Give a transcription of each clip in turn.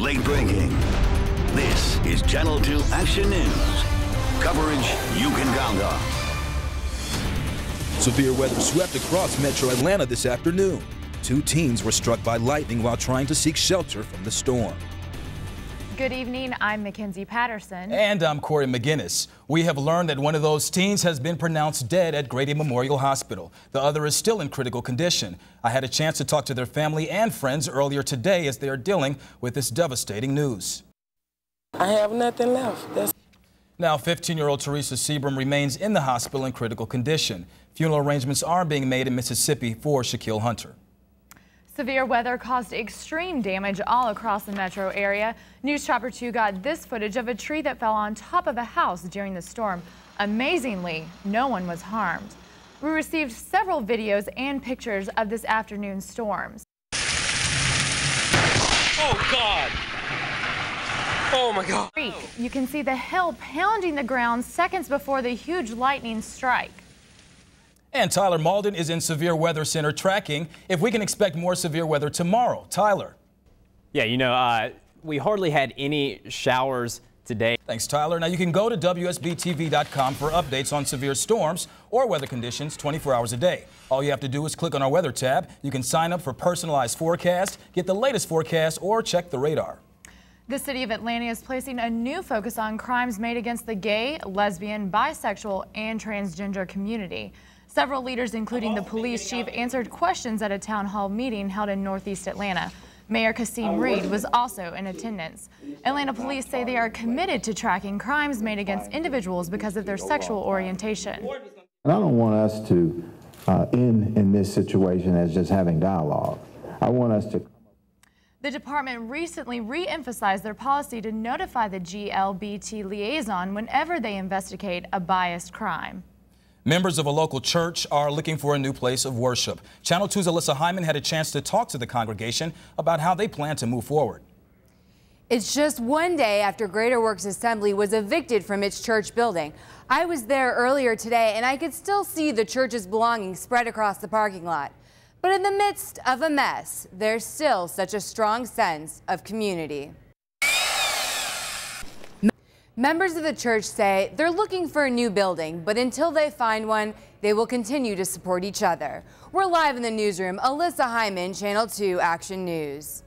late breaking. This is Channel 2 Action News. Coverage you can count on. Severe weather swept across metro Atlanta this afternoon. 2 teens were struck by lightning while trying to seek shelter from the storm. Good evening, I'm Mackenzie Patterson. And I'm Corey McGinnis. We have learned that one of those teens has been pronounced dead at Grady Memorial Hospital. The other is still in critical condition. I had a chance to talk to their family and friends earlier today as they are dealing with this devastating news. I have nothing left. Now, 15-year-old Teresa Seabram remains in the hospital in critical condition. Funeral arrangements are being made in Mississippi for Shaquille Hunter. Severe weather caused extreme damage all across the metro area. News Chopper 2 got this footage of a tree that fell on top of a house during the storm. Amazingly, no one was harmed. We received several videos and pictures of this afternoon's storms. Oh, God. Oh, my God. You can see the hail pounding the ground seconds before the huge lightning strike. And Tyler Malden is in Severe Weather Center tracking if we can expect more severe weather tomorrow. Tyler. Yeah, you know, we hardly had any showers today. Thanks, Tyler. Now you can go to WSB-TV.com for updates on severe storms or weather conditions 24 hours a day. All you have to do is click on our weather tab. You can sign up for personalized forecast, get the latest forecast, or check the radar. The city of Atlanta is placing a new focus on crimes made against the gay, lesbian, bisexual, and transgender community. Several leaders, including the police chief, answered questions at a town hall meeting held in Northeast Atlanta. Mayor Kasim Reed was also in attendance. Atlanta police say they are committed to tracking crimes made against individuals because of their sexual orientation. And I don't want us to end in this situation as just having dialogue. I want us to. The department recently re-emphasized their policy to notify the GLBT liaison whenever they investigate a biased crime. Members of a local church are looking for a new place of worship. Channel 2's Alyssa Hyman had a chance to talk to the congregation about how they plan to move forward. It's just one day after Greater Works Assembly was evicted from its church building. I was there earlier today and I could still see the church's belongings spread across the parking lot. But in the midst of a mess, there's still such a strong sense of community. Members of the church say they're looking for a new building, but until they find one, they will continue to support each other. We're live in the newsroom. Alyssa Hyman, Channel 2 Action News.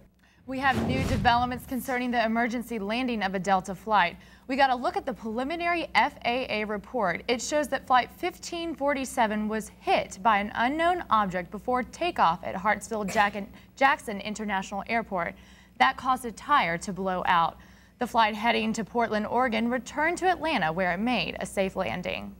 We have new developments concerning the emergency landing of a Delta flight. We got a look at the preliminary FAA report. It shows that Flight 1547 was hit by an unknown object before takeoff at Hartsfield-Jackson International Airport. That caused a tire to blow out. The flight heading to Portland, Oregon returned to Atlanta where it made a safe landing.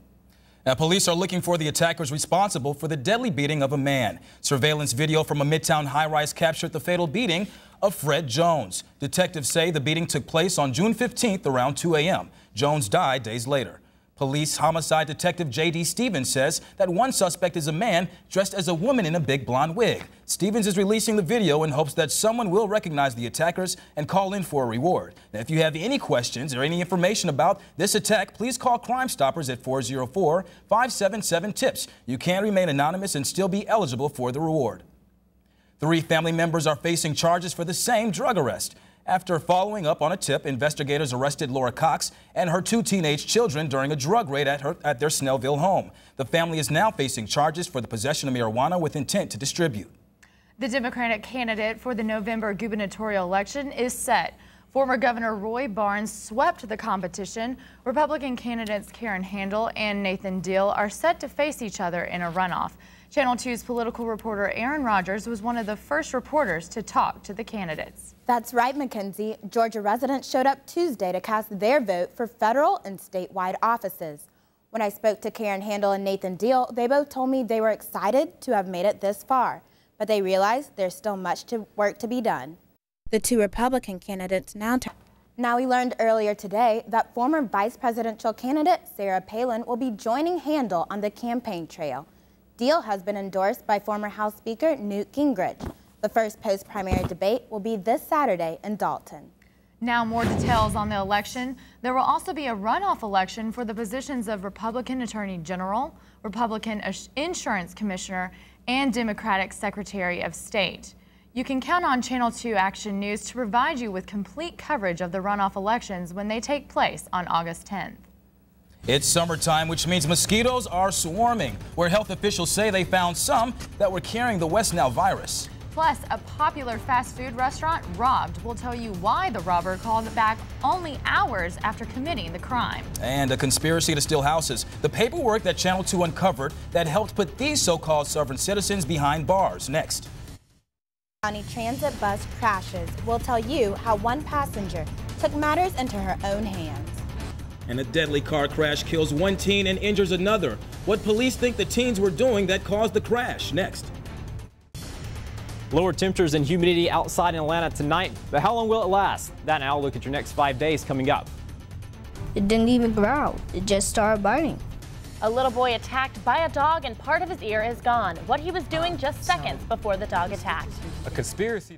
Now, police are looking for the attackers responsible for the deadly beating of a man. Surveillance video from a Midtown high-rise captured the fatal beating of Fred Jones. Detectives say the beating took place on June 15th around 2 a.m. Jones died days later. Police homicide detective J.D. Stevens says that one suspect is a man dressed as a woman in a big blonde wig. Stevens is releasing the video in hopes that someone will recognize the attackers and call in for a reward. Now, if you have any questions or any information about this attack, please call Crime Stoppers at 404-577-TIPS. You can remain anonymous and still be eligible for the reward. 3 family members are facing charges for the same drug arrest. After following up on a tip, investigators arrested Laura Cox and her 2 teenage children during a drug raid at their Snellville home. The family is now facing charges for the possession of marijuana with intent to distribute. The Democratic candidate for the November gubernatorial election is set. Former Governor Roy Barnes swept the competition. Republican candidates Karen Handel and Nathan Deal are set to face each other in a runoff. Channel 2's political reporter Aaron Rodgers was one of the first reporters to talk to the candidates. That's right, Mackenzie. Georgia residents showed up Tuesday to cast their vote for federal and statewide offices. When I spoke to Karen Handel and Nathan Deal, they both told me they were excited to have made it this far, but they realize there's still much work to be done. The 2 Republican candidates now we learned earlier today that former vice presidential candidate Sarah Palin will be joining Handel on the campaign trail. Deal has been endorsed by former House Speaker Newt Gingrich. The first post-primary debate will be this Saturday in Dalton. Now more details on the election. There will also be a runoff election for the positions of Republican Attorney General, Republican Insurance Commissioner, and Democratic Secretary of State. You can count on Channel 2 Action News to provide you with complete coverage of the runoff elections when they take place on August 10th. It's summertime, which means mosquitoes are swarming, where health officials say they found some that were carrying the West Nile virus. Plus, a popular fast food restaurant robbed. We'll tell you why the robber called back only hours after committing the crime. And a conspiracy to steal houses. The paperwork that Channel 2 uncovered that helped put these so-called sovereign citizens behind bars. Next. County transit bus crashes. We'll tell you how one passenger took matters into her own hands. And a deadly car crash kills one teen and injures another. What police think the teens were doing that caused the crash. Next. Lower temperatures and humidity outside in Atlanta tonight, but how long will it last? That and I'll look at your next 5 days coming up. It didn't even growl. It just started biting. A little boy attacked by a dog and part of his ear is gone. What he was doing just seconds before the dog attacked. A conspiracy.